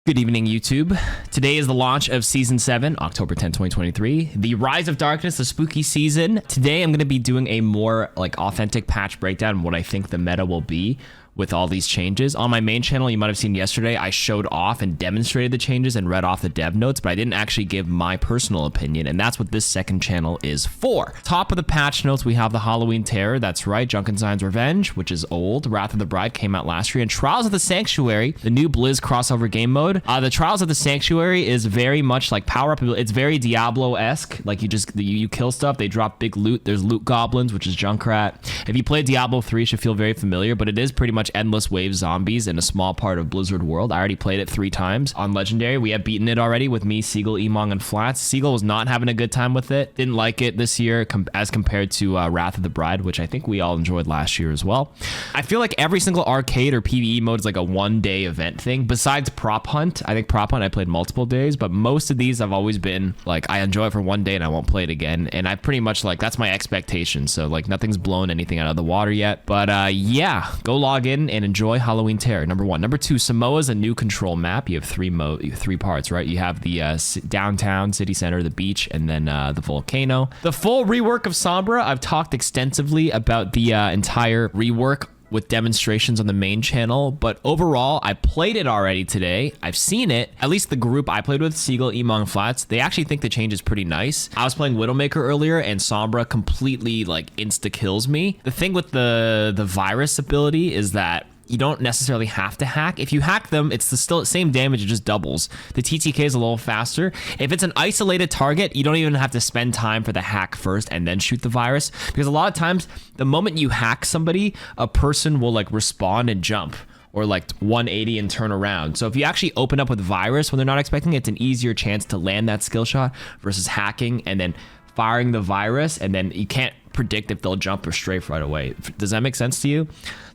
Good evening, YouTube. Today is the launch of Season 7, October 10, 2023. The Rise of Darkness, the spooky season. Today, I'm going to be doing a more authentic patch breakdown of what I think the meta will be with all these changes. On my main channel, you might have seen yesterday, I showed off and demonstrated the changes and read off the dev notes, but I didn't actually give my personal opinion, and that's what this second channel is for. Top of the patch notes, we have the Halloween Terror. That's right, Junkenstein's Revenge, which is old. Wrath of the Bride came out last year, and Trials of the Sanctuary, the new Blizz crossover game mode. The Trials of the Sanctuary is very much like power up. It's very Diablo-esque. Like you kill stuff, they drop big loot. There's loot goblins, which is Junkrat. If you play Diablo 3, it should feel very familiar, but it is pretty much endless wave zombies in a small part of Blizzard world. I already played it 3 times on Legendary. We have beaten it already with me, Seagull, Emong, and Flats. Seagull was not having a good time with it. Didn't like it this year as compared to Wrath of the Bride, which I think we all enjoyed last year as well. I feel like every single arcade or PvE mode is like a one-day event thing. Besides Prop Hunt, I think Prop Hunt I played multiple days, but most of these I've always been like, I enjoy it for one day and I won't play it again. And I pretty much that's my expectation. So nothing's blown anything out of the water yet. But yeah, go log in and enjoy Halloween Terror, number 1. Number 2, Samoa's a new control map. You have 3 parts, right? You have the downtown, city center, the beach, and then the volcano. The full rework of Sombra, I've talked extensively about the entire rework with demonstrations on the main channel, but overall, I played it already today. I've seen it. At least the group I played with, Seagull, Emong, Flats, they actually think the change is pretty nice. I was playing Widowmaker earlier, and Sombra completely insta-kills me. The thing with the virus ability is that you don't necessarily have to hack. If you hack them, it's still the same damage, it just doubles. The TTK is a little faster. If it's an isolated target, you don't even have to spend time for the hack first and then shoot the virus. Because a lot of times, the moment you hack somebody, a person will respawn and jump, or 180 and turn around. So if you actually open up with virus when they're not expecting it, it's an easier chance to land that skill shot versus hacking and then firing the virus, and then you can't predict if they'll jump or strafe right away. Does that make sense to you?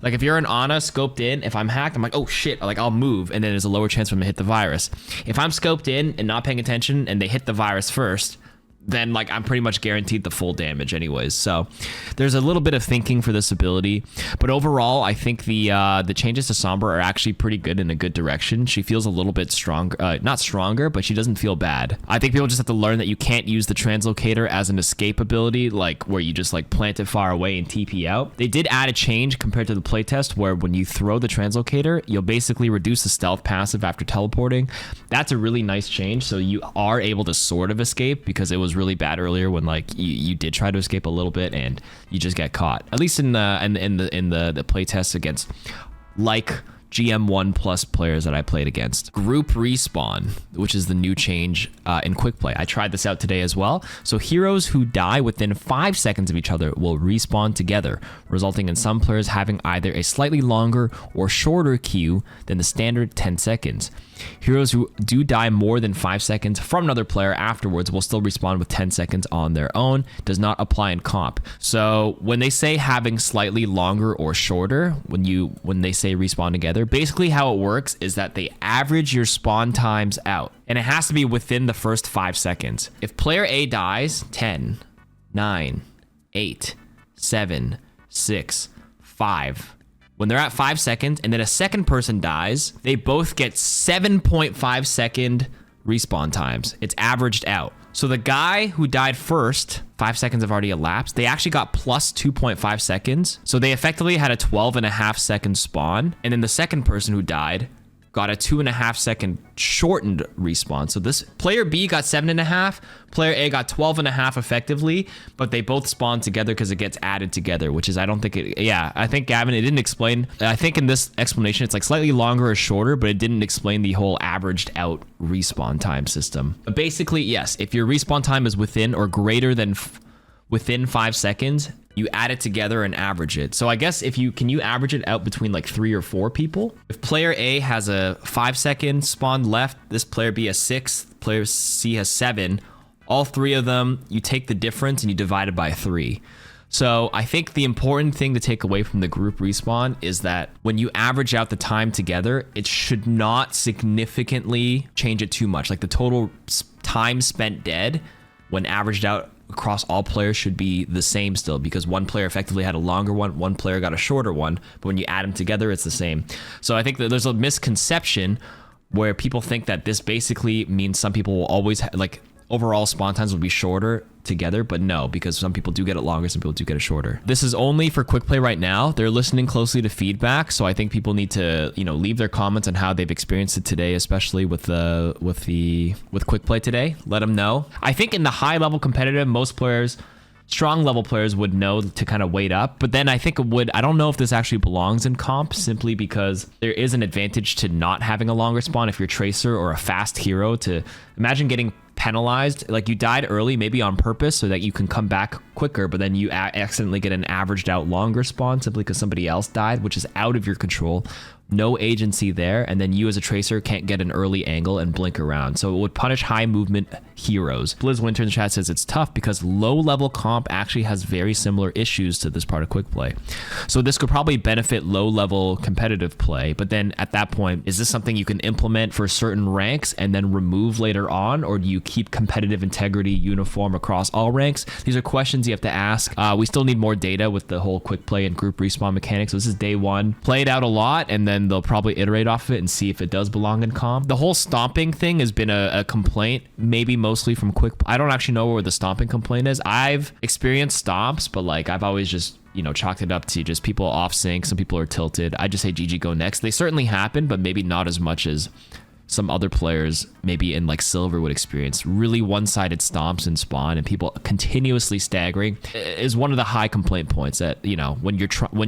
If you're an Ana scoped in, if I'm hacked, I'm like, oh shit, I'll move, and then there's a lower chance for them to hit the virus. If I'm scoped in and not paying attention and they hit the virus first, then I'm pretty much guaranteed the full damage anyways. So there's a little bit of thinking for this ability, but overall I think the changes to Sombra are actually pretty good, in a good direction. She feels a little bit stronger, not stronger, but she doesn't feel bad. I think people just have to learn that you can't use the translocator as an escape ability, where you just plant it far away and TP out. They did add a change compared to the playtest where when you throw the translocator, you'll basically reduce the stealth passive after teleporting. That's a really nice change, so you are able to sort of escape, because it was really bad earlier when you did try to escape a little bit and you just get caught. At least in the play tests against GM1 plus players that I played against. Group respawn, which is the new change in quick play. I tried this out today as well. So heroes who die within 5 seconds of each other will respawn together, resulting in some players having either a slightly longer or shorter queue than the standard 10 seconds. Heroes who do die more than 5 seconds from another player afterwards will still respawn with 10 seconds on their own. Does not apply in comp. So when they say having slightly longer or shorter, when they say respawn together, basically how it works is that they average your spawn times out, and it has to be within the first 5 seconds. If player A dies, 10, 9, 8, 7, 6, 5. When they're at 5 seconds and then a second person dies, they both get 7.5 second respawn times. It's averaged out. So the guy who died first, 5 seconds have already elapsed, they actually got plus 2.5 seconds. So they effectively had a 12.5 second spawn. And then the second person who died got a 2.5 second shortened respawn. So this player B got 7.5, player A got 12.5 effectively, but they both spawn together because it gets added together, which is, I don't think it, yeah, I think Gavin, it didn't explain. I think in this explanation, it's slightly longer or shorter, but it didn't explain the whole averaged out respawn time system. But basically, yes, if your respawn time is within or greater than within 5 seconds, you add it together and average it. So I guess can you average it out between 3 or 4 people? If player A has a 5 second spawn left, this player B has 6, player C has 7, all 3 of them, you take the difference and you divide it by 3. So I think the important thing to take away from the group respawn is that when you average out the time together, it should not significantly change it too much. The total time spent dead when averaged out across all players should be the same still, because one player effectively had a longer one player got a shorter one, but when you add them together, it's the same. So I think that there's a misconception where people think that this basically means some people will always like overall spawn times will be shorter together, but no, because some people do get it longer, some people do get it shorter. This is only for quick play right now. They're listening closely to feedback, so I think people need to, you know, leave their comments on how they've experienced it today, especially with quick play today. Let them know. I think in the high level competitive, most players, strong level players would know to kind of wait up, but then I think it would, I don't know if this actually belongs in comp, simply because there is an advantage to not having a longer spawn if you're Tracer or a fast hero. To imagine getting penalized, like you died early, maybe on purpose so that you can come back quicker, but then you accidentally get an averaged out longer spawn simply because somebody else died, which is out of your control. No agency there, and then you as a Tracer can't get an early angle and blink around. So it would punish high movement heroes. Blizz Winter in the chat says it's tough because low level comp actually has very similar issues to this part of quick play. So this could probably benefit low level competitive play, but then at that point, is this something you can implement for certain ranks and then remove later on, or do you keep competitive integrity uniform across all ranks? These are questions you have to ask. We still need more data with the whole quick play and group respawn mechanics. So this is day one. Play it out a lot, and then they'll probably iterate off of it and see if it does belong in comp. The whole stomping thing has been a complaint, maybe mostly from quick. I don't actually know where the stomping complaint is. I've experienced stomps, but like I've always just, you know, chalked it up to just people off sync. Some people are tilted. I just say GG go next. They certainly happen, but maybe not as much as some other players maybe in like silver would experience. Really one-sided stomps in spawn and people continuously staggering is one of the high complaint points that, you know, when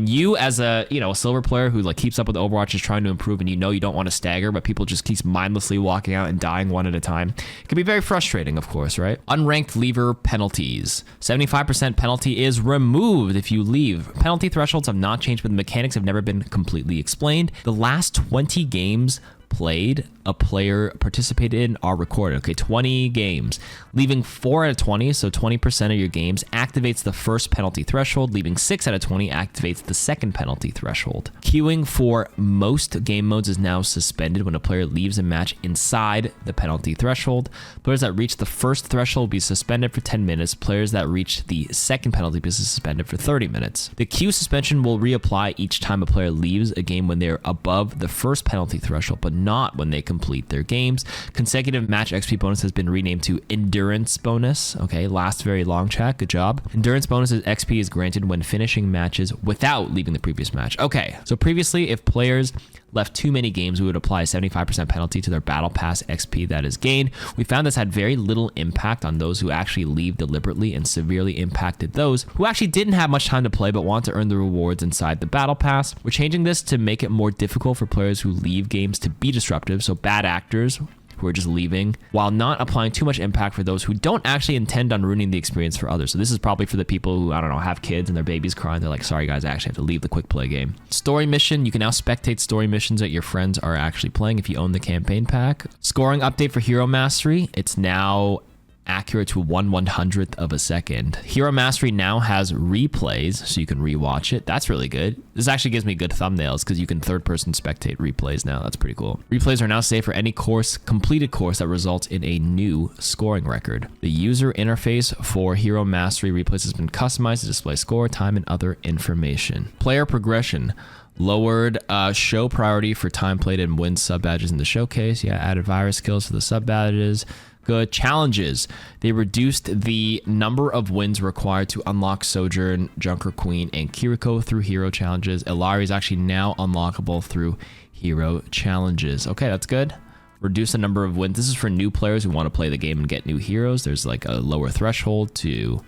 you as a, you know, a silver player who like keeps up with Overwatch is trying to improve, and you know you don't want to stagger, but people just keep mindlessly walking out and dying one at a time. It can be very frustrating, of course, right? Unranked leaver penalties. 75% penalty is removed if you leave. Penalty thresholds have not changed, but the mechanics have never been completely explained. The last 20 games played a player participated in are recorded. Okay, 20 games. Leaving 4 out of 20, so 20% of your games, activates the first penalty threshold. Leaving 6 out of 20 activates the second penalty threshold. Queuing for most game modes is now suspended when a player leaves a match inside the penalty threshold. Players that reach the first threshold will be suspended for 10 minutes. Players that reach the second penalty will be suspended for 30 minutes. The queue suspension will reapply each time a player leaves a game when they're above the first penalty threshold, but not when they complete their games. Consecutive match XP bonus has been renamed to Endurance Bonus. Okay, last very long chat. Good job. Endurance Bonus XP is granted when finishing matches without leaving the previous match. Okay, so previously, if players left too many games, we would apply a 75% penalty to their battle pass XP that is gained. We found this had very little impact on those who actually leave deliberately and severely impacted those who actually didn't have much time to play but want to earn the rewards inside the battle pass. We're changing this to make it more difficult for players who leave games to be disruptive, so bad actors who are just leaving, while not applying too much impact for those who don't actually intend on ruining the experience for others. So this is probably for the people who, I don't know, have kids and their baby's crying. They're like, sorry guys, I actually have to leave the quick play game. Story mission. You can now spectate story missions that your friends are actually playing if you own the campaign pack. Scoring update for Hero Mastery. It's now accurate to 1/100th of a second. Hero Mastery now has replays, so you can rewatch it. That's really good. This actually gives me good thumbnails because you can third-person spectate replays now. That's pretty cool. Replays are now saved for any completed course that results in a new scoring record. The user interface for Hero Mastery replays has been customized to display score, time, and other information. Player progression. Lowered show priority for time played and win sub badges in the showcase. Yeah, added virus kills for the sub badges. Good. Challenges. They reduced the number of wins required to unlock Sojourn, Junker Queen, and Kiriko through hero challenges. Illari is actually now unlockable through hero challenges. Okay, that's good. Reduce the number of wins. This is for new players who want to play the game and get new heroes. There's like a lower threshold to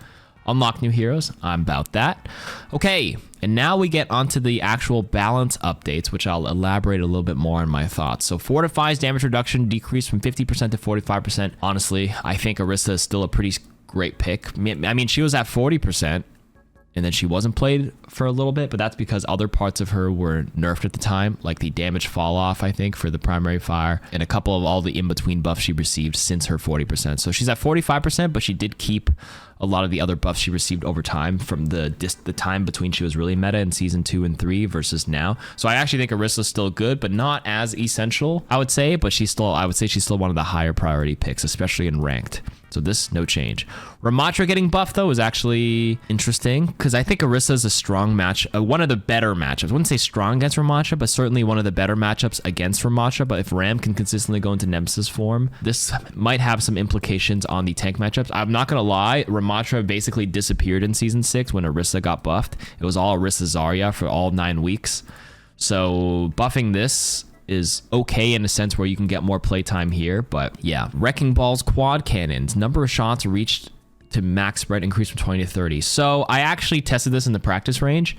unlock new heroes. I'm about that. Okay, and now we get onto the actual balance updates, which I'll elaborate a little bit more on my thoughts. So Fortify's damage reduction decreased from 50% to 45%. Honestly, I think Orisa is still a pretty great pick. I mean, she was at 40%. And then she wasn't played for a little bit, but that's because other parts of her were nerfed at the time, like the damage fall off, I think, for the primary fire, and a couple of all the in-between buffs she received since her 40%. So she's at 45%, but she did keep a lot of the other buffs she received over time from the time between she was really meta in season 2 and 3 versus now. So I actually think Orisa's still good, but not as essential, I would say, but I would say she's still one of the higher priority picks, especially in ranked. So this, no change. Ramattra getting buffed, though, is actually interesting because I think Orisa is a strong match, one of the better matchups. I wouldn't say strong against Ramattra, but certainly one of the better matchups against Ramattra. But if Ram can consistently go into Nemesis form, this might have some implications on the tank matchups. I'm not going to lie, Ramattra basically disappeared in Season 6 when Orisa got buffed. It was all Orisa Zarya for all 9 weeks. So buffing this is okay in a sense where you can get more playtime here, but yeah. Wrecking Ball's quad cannons, number of shots reached to max spread increased from 20 to 30. So I actually tested this in the practice range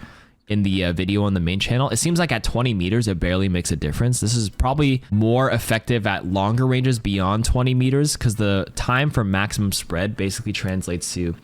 in the video on the main channel. It seems like at 20 meters, it barely makes a difference. This is probably more effective at longer ranges beyond 20 meters because the time for maximum spread basically translates to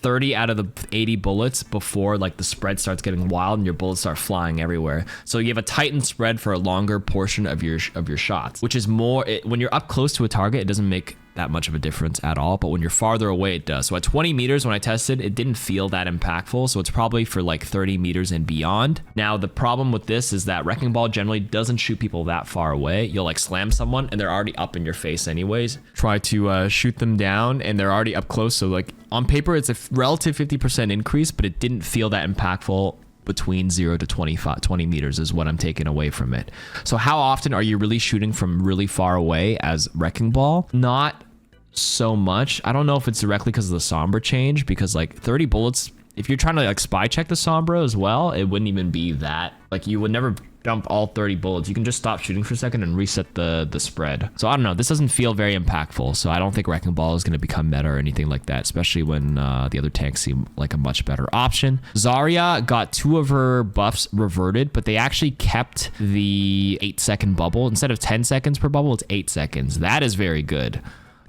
30 out of the 80 bullets before like the spread starts getting wild and your bullets start flying everywhere. So you have a tightened spread for a longer portion of your shots, which is more, when you're up close to a target, it doesn't make that much of a difference at all, but when you're farther away, it does. So at 20 meters, when I tested, it didn't feel that impactful, so it's probably for like 30 meters and beyond. Now, the problem with this is that Wrecking Ball generally doesn't shoot people that far away. You'll like slam someone, and they're already up in your face anyways. Try to shoot them down, and they're already up close, so like on paper, it's a relative 50% increase, but it didn't feel that impactful between 0 to 20 meters is what I'm taking away from it. So how often are you really shooting from really far away as Wrecking Ball? Not so much. I don't know if it's directly because of the Sombra change, because like 30 bullets, if you're trying to like spy check the Sombra as well, it wouldn't even be that. Like you would never dump all 30 bullets. You can just stop shooting for a second and reset the spread. So I don't know. This doesn't feel very impactful. So I don't think Wrecking Ball is going to become meta or anything like that, especially when the other tanks seem like a much better option. Zarya got 2 of her buffs reverted, but they actually kept the 8-second bubble. Instead of 10 seconds per bubble, it's 8 seconds. That is very good.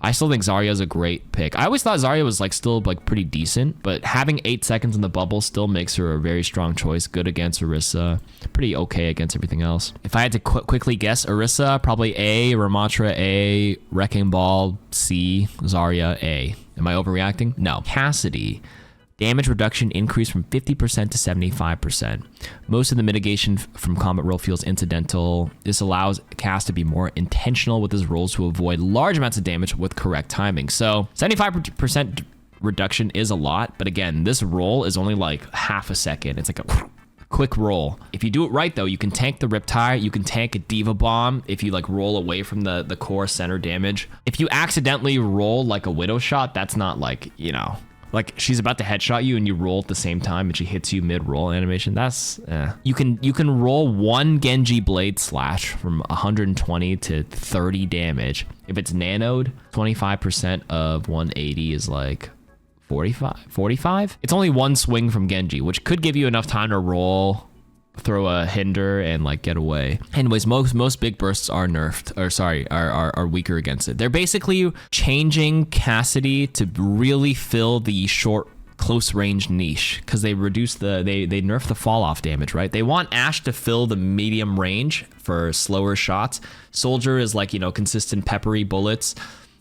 I still think Zarya is a great pick. I always thought Zarya was like still like pretty decent, but having 8 seconds in the bubble still makes her a very strong choice. Good against Orisa, pretty okay against everything else. If I had to quickly guess, Orisa probably A, Ramattra A, Wrecking Ball C, Zarya A. Am I overreacting? No. Cassidy. Damage reduction increased from 50% to 75%. Most of the mitigation from combat roll feels incidental. This allows Cass to be more intentional with his rolls to avoid large amounts of damage with correct timing. So 75% reduction is a lot, but again, this roll is only like half a second. It's like a quick roll. If you do it right though, you can tank the Riptide, you can tank a Diva Bomb if you like roll away from the core center damage. If you accidentally roll like a Widow Shot, that's not like, you know, like she's about to headshot you and you roll at the same time and she hits you mid-roll animation. That's you can roll 1 Genji Blade Slash from 120 to 30 damage. If it's nanoed, 25% of 180 is like 45. It's only 1 swing from Genji, which could give you enough time to roll, throw a hinder, and like get away. Anyways, most big bursts are nerfed, or sorry, are weaker against it. They're basically changing Cassidy to really fill the short close range niche because they reduce they nerf the fall off damage, right? They want Ashe to fill the medium range for slower shots. Soldier is like, you know, consistent peppery bullets,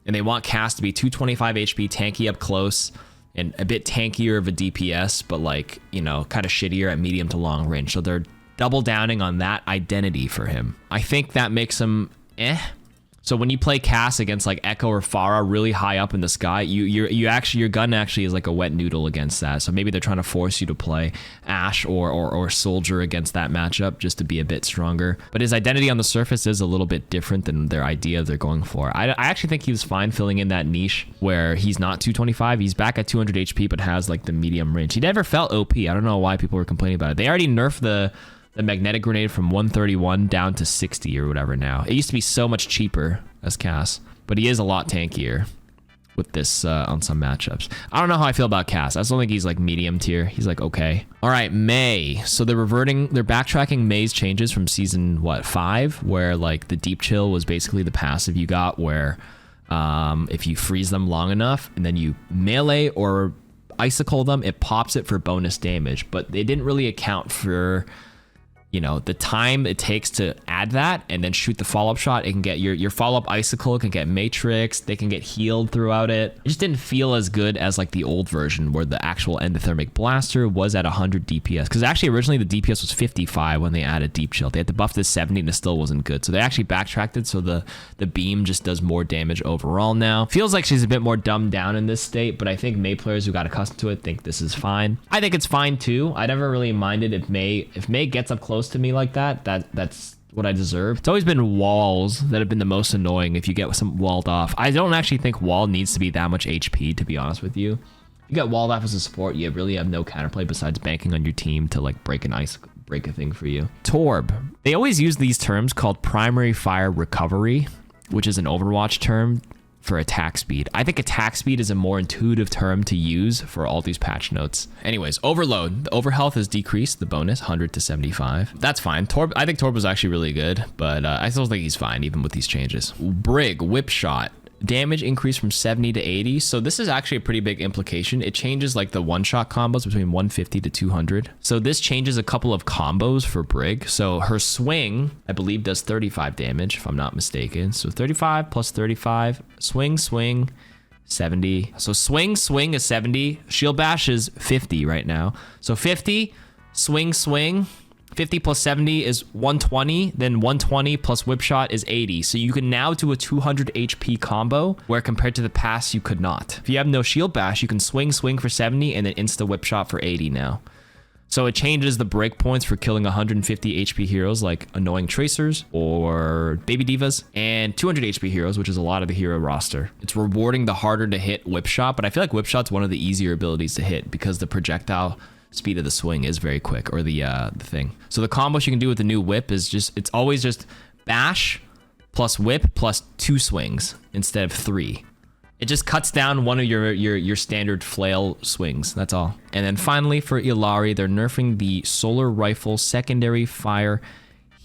and they want Cass to be 225 HP, tanky up close, and a bit tankier of a DPS, but like, you know, kind of shittier at medium to long range. So they're double downing on that identity for him. I think that makes him So when you play Cass against like Echo or Pharah really high up in the sky, your gun actually is like a wet noodle against that. So maybe they're trying to force you to play Ashe or Soldier against that matchup just to be a bit stronger. But his identity on the surface is a little bit different than their idea they're going for. I actually think he was fine filling in that niche where he's not 225. He's back at 200 HP but has like the medium range. He never felt OP. I don't know why people were complaining about it. They already nerfed the magnetic grenade from 131 down to 60 or whatever now. It used to be so much cheaper as Cass, but he is a lot tankier with this on some matchups. I don't know how I feel about Cass. I still think he's like medium tier. He's like okay. All right, Mei. So they're backtracking Mei's changes from season 5, where like the deep chill was basically the passive you got, where if you freeze them long enough and then you melee or icicle them, it pops it for bonus damage. But they didn't really account for, you know, the time it takes to add that and then shoot the follow-up shot, it can get your follow-up icicle can get matrix, they can get healed throughout it. It just didn't feel as good as like the old version where the actual endothermic blaster was at 100 DPS, because actually originally the DPS was 55 when they added deep chill. They had to buff to 70 and it still wasn't good, so they actually backtracked it, so the beam just does more damage overall now. Feels like she's a bit more dumbed down in this state, but I think Mei players who got accustomed to it think this is fine. I think it's fine too. I never really minded if Mei gets up close to me like that's what I deserve. It's always been walls that have been the most annoying if you get some walled off. I don't actually think wall needs to be that much HP, to be honest with you. If you get walled off as a support, you really have no counterplay besides banking on your team to like break a thing for you. Torb. They always use these terms called primary fire recovery, which is an Overwatch term for attack speed. I think attack speed is a more intuitive term to use for all these patch notes. Anyways, overload. The overhealth has decreased, the bonus, 100 to 75. That's fine. Torb, I think Torb was actually really good, but I still think he's fine even with these changes. Brig, whip shot. Damage increase from 70 to 80. So this is actually a pretty big implication. It changes like the one-shot combos between 150 to 200. So this changes a couple of combos for Brig. So her swing, I believe, does 35 damage, if I'm not mistaken. So 35 plus 35. Swing, 70. So swing is 70. Shield bash is 50 right now. So 50, swing. 50 plus 70 is 120, then 120 plus whip shot is 80. So you can now do a 200 HP combo, where compared to the past, you could not. If you have no shield bash, you can swing for 70 and then insta whip shot for 80 now. So it changes the breakpoints for killing 150 HP heroes like annoying tracers or baby divas, and 200 HP heroes, which is a lot of the hero roster. It's rewarding the harder to hit whip shot, but I feel like whip shot's one of the easier abilities to hit because the projectile speed of the swing is very quick, or the thing. So the combos you can do with the new whip is it's always just bash plus whip plus 2 swings instead of 3. It just cuts down one of your standard flail swings. That's all. And then finally for Illari, they're nerfing the solar rifle secondary fire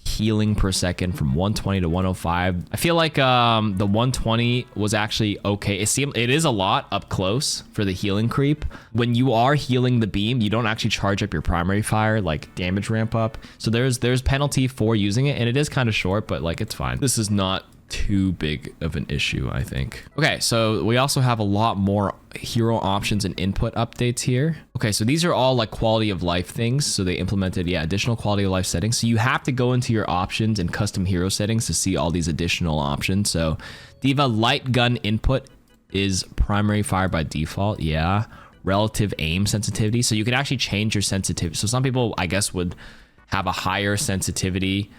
healing per second from 120 to 105. I feel like the 120 was actually okay. It is a lot up close for the healing creep. When you are healing the beam, you don't actually charge up your primary fire, like damage ramp up. So there's penalty for using it, and it is kind of short, but like it's fine. This is not too big of an issue, I think. Okay, so we also have a lot more hero options and input updates here. Okay, so these are all like quality of life things. So they implemented, additional quality of life settings. So you have to go into your options and custom hero settings to see all these additional options. So Diva light gun input is primary fire by default. Yeah. Relative aim sensitivity. So you can actually change your sensitivity. So some people, I guess, would have a higher sensitivity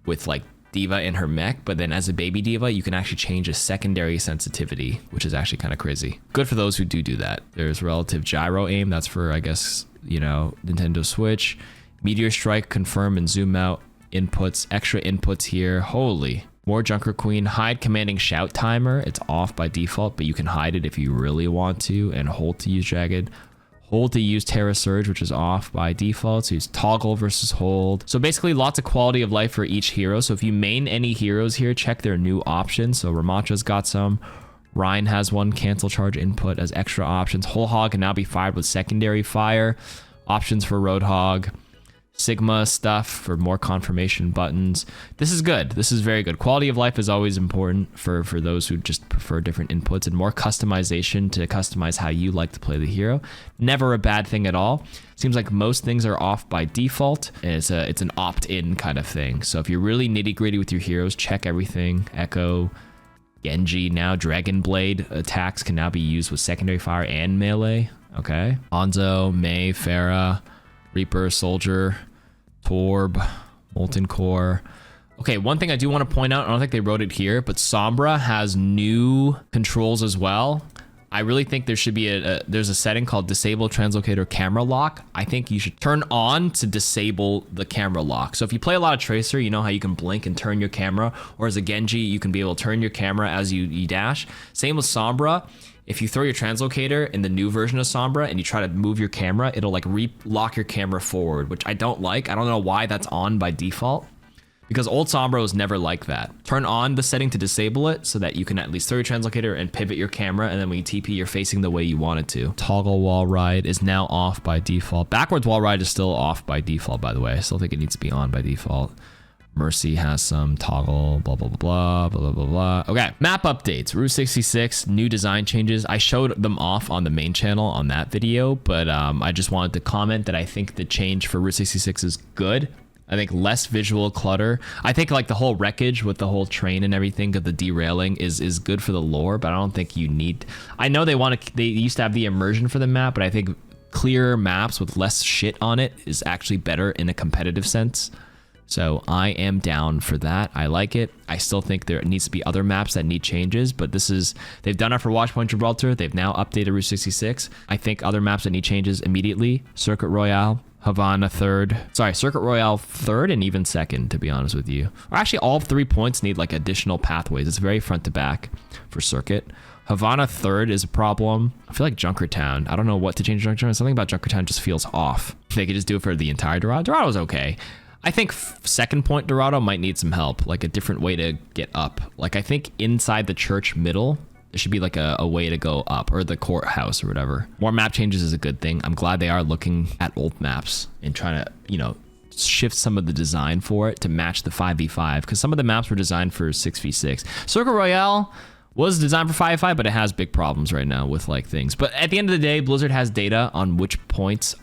with like Diva in her mech, but then as a baby Diva, you can actually change a secondary sensitivity, which is actually kind of crazy. Good for those who do that. There's relative gyro aim. That's for, I guess, Nintendo Switch. Meteor strike, confirm and zoom out inputs, extra inputs here. Holy. More Junker Queen. Hide commanding shout timer. It's off by default, but you can hide it if you really want to, and hold to use jagged. Hold to use Terra Surge, which is off by default. So use toggle versus hold. So basically lots of quality of life for each hero. So if you main any heroes here, check their new options. So Ramacha's got some. Ryan has one, cancel charge input as extra options. Whole Hog can now be fired with secondary fire. Options for Roadhog. Sigma stuff for more confirmation buttons. This is good. This is very good. Quality of life is always important for those who just prefer different inputs, and more customization to customize how you like to play the hero. Never a bad thing at all. Seems like most things are off by default, and it's an opt-in kind of thing. So if you're really nitty-gritty with your heroes, check everything. Echo, Genji, now Dragon Blade attacks can now be used with secondary fire and melee. Okay. Hanzo, Mei, Pharah, Reaper, Soldier, Torb, Molten Core. Okay, one thing I do want to point out, I don't think they wrote it here, but Sombra has new controls as well. I really think there should be there's a setting called Disable Translocator Camera Lock. I think you should turn on to disable the camera lock. So if you play a lot of Tracer, you know how you can blink and turn your camera, or as a Genji, you can be able to turn your camera as you dash. Same with Sombra. If you throw your translocator in the new version of Sombra and you try to move your camera, it'll like lock your camera forward, which I don't like. I don't know why that's on by default. because old Sombra was never like that. Turn on the setting to disable it so that you can at least throw your translocator and pivot your camera, and then when you TP, you're facing the way you want it to. Toggle wall ride is now off by default. Backwards wall ride is still off by default, by the way. I still think it needs to be on by default. Mercy has some toggle, blah, blah, blah, blah, blah, blah, blah. Okay, map updates, Route 66, new design changes. I showed them off on the main channel on that video, but I just wanted to comment that I think the change for Route 66 is good. I think less visual clutter. I think like the whole wreckage with the whole train and everything of the derailing is good for the lore, but I don't think you need. I know they used to have the immersion for the map, but I think clearer maps with less shit on it is actually better in a competitive sense. So I am down for that. I like it. I still think there needs to be other maps that need changes, but they've done it for Watchpoint Gibraltar. They've now updated Route 66. I think other maps that need changes immediately: Circuit Royale, Havana Circuit Royale third, and even second, to be honest with you. Or actually, all 3 points need like additional pathways. It's very front to back for Circuit. Havana third is a problem. I feel like Junkertown. I don't know what to change Junkertown. Something about Junkertown just feels off. They could just do it for the entire Dorado. Dorado's okay. I think second point Dorado might need some help, like a different way to get up. Like I think inside the church middle, there should be like a way to go up, or the courthouse or whatever. More map changes is a good thing. I'm glad they are looking at old maps and trying to, you know, shift some of the design for it to match the 5v5, because some of the maps were designed for 6v6. Circuit Royale was designed for 5v5, but it has big problems right now with like things. But at the end of the day, Blizzard has data on which points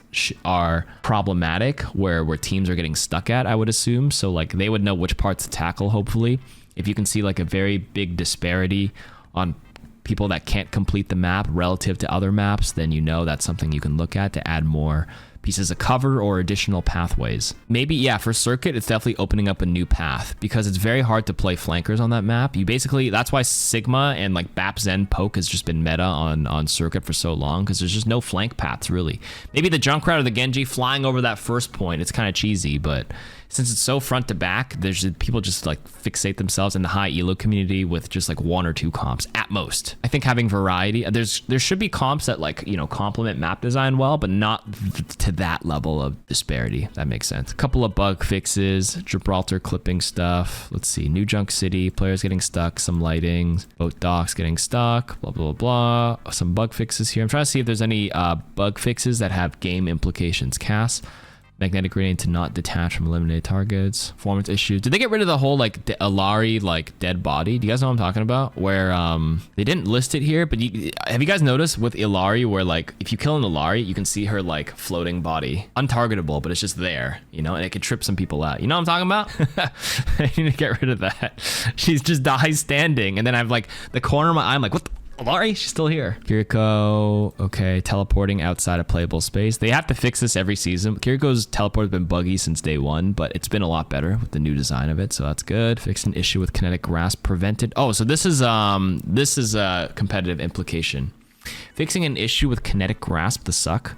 are problematic, where teams are getting stuck at, I would assume. So like they would know which parts to tackle, hopefully. If you can see like a very big disparity on people that can't complete the map relative to other maps, then you know that's something you can look at to add more pieces of cover or additional pathways. Maybe, yeah, for Circuit, it's definitely opening up a new path, because it's very hard to play flankers on that map. You basically, that's why Sigma and like Bap Zen Poke has just been meta on Circuit for so long, because there's just no flank paths really. Maybe the Junkrat or the Genji flying over that first point, it's kind of cheesy, but since it's so front to back, there's people just like fixate themselves in the high elo community with just like 1 or 2 comps at most. I think having variety, there should be comps that like, you know, complement map design well, but not to that level of disparity. That makes sense. A couple of bug fixes, Gibraltar clipping stuff. Let's see, New Junk City, players getting stuck, some lighting, boat docks getting stuck, blah, blah, blah, blah. Some bug fixes here. I'm trying to see if there's any bug fixes that have game implications. Cass. Magnetic grenade to not detach from eliminated targets. Performance issues. Did they get rid of the whole like Illari like dead body? Do you guys know what I'm talking about? Where they didn't list it here, but have you guys noticed with Illari where like if you kill an Illari, you can see her like floating body, untargetable, but it's just there, you know, and it could trip some people out. You know what I'm talking about? I need to get rid of that. She's just dies standing, and then I have like the corner of my eye. I'm like, what the? Ilari, she's still here. Kiriko, okay, teleporting outside of playable space. They have to fix this every season. Kiriko's teleport has been buggy since day one, but it's been a lot better with the new design of it, so that's good. Fixed an issue with kinetic grasp prevented. Oh, so this is a competitive implication. Fixing an issue with kinetic grasp, the suck,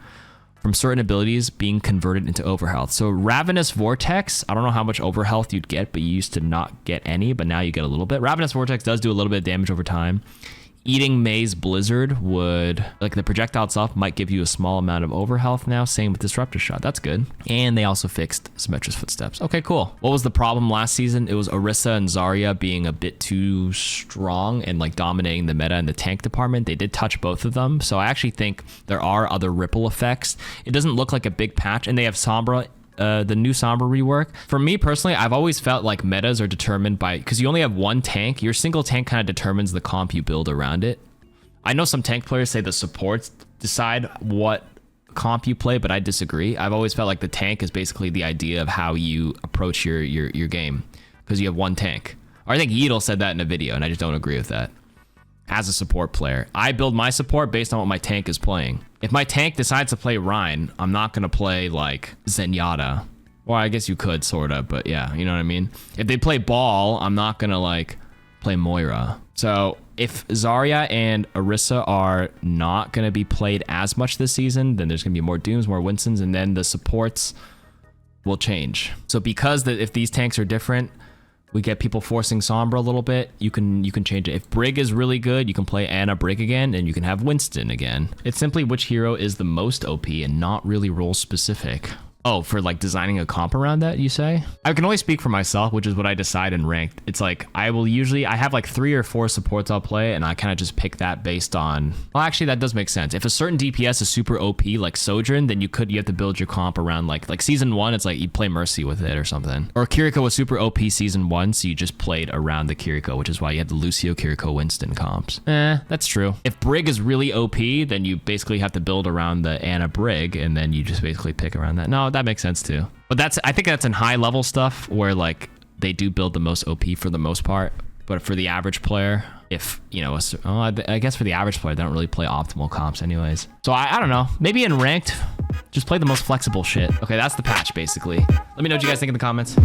from certain abilities being converted into overhealth. So Ravenous Vortex, I don't know how much overhealth you'd get, but you used to not get any, but now you get a little bit. Ravenous Vortex does do a little bit of damage over time. Eating Maze Blizzard would, like the projectile itself might give you a small amount of overhealth now. Same with Disruptor Shot. That's good. And they also fixed Symmetra's Footsteps. Okay, cool. What was the problem last season? It was Orisa and Zarya being a bit too strong and like dominating the meta in the tank department. They did touch both of them. So I actually think there are other ripple effects. It doesn't look like a big patch, and they have Sombra, the new Sombra rework. For me personally, I've always felt like metas are determined by, because you only have one tank, your single tank kind of determines the comp you build around it. I know some tank players say the supports decide what comp you play, but I disagree. I've always felt like the tank is basically the idea of how you approach your game, because you have one tank. Or I think Yeetle said that in a video, and I just don't agree with that. As a support player, I build my support based on what my tank is playing. If my tank decides to play Rhine, I'm not going to play like Zenyatta. Well, I guess you could sort of, but yeah, you know what I mean? If they play Ball, I'm not going to like play Moira. So if Zarya and Orisa are not going to be played as much this season, then there's going to be more Dooms, more Winstons, and then the supports will change. So because if these tanks are different, we get people forcing Sombra a little bit, you can change it. If Brig is really good, you can play Ana Brig again, and you can have Winston again. It's simply which hero is the most OP and not really role specific. Oh, for like designing a comp around that, you say? I can only speak for myself, which is what I decide in ranked. It's like I have like 3 or 4 supports I'll play, and I kind of just pick that based on. Well, actually, that does make sense. If a certain DPS is super OP, like Sojourn, then you have to build your comp around like season 1. It's like you play Mercy with it or something. Or Kiriko was super OP season 1, so you just played around the Kiriko, which is why you had the Lucio, Kiriko, Winston comps. That's true. If Brig is really OP, then you basically have to build around the Ana Brig, and then you just basically pick around that. No, that makes sense too. But I think that's in high level stuff where like they do build the most OP for the most part. But for the average player, if you know, I guess for the average player, they don't really play optimal comps anyways. So I don't know. Maybe in ranked, just play the most flexible shit. Okay, that's the patch basically. Let me know what you guys think in the comments.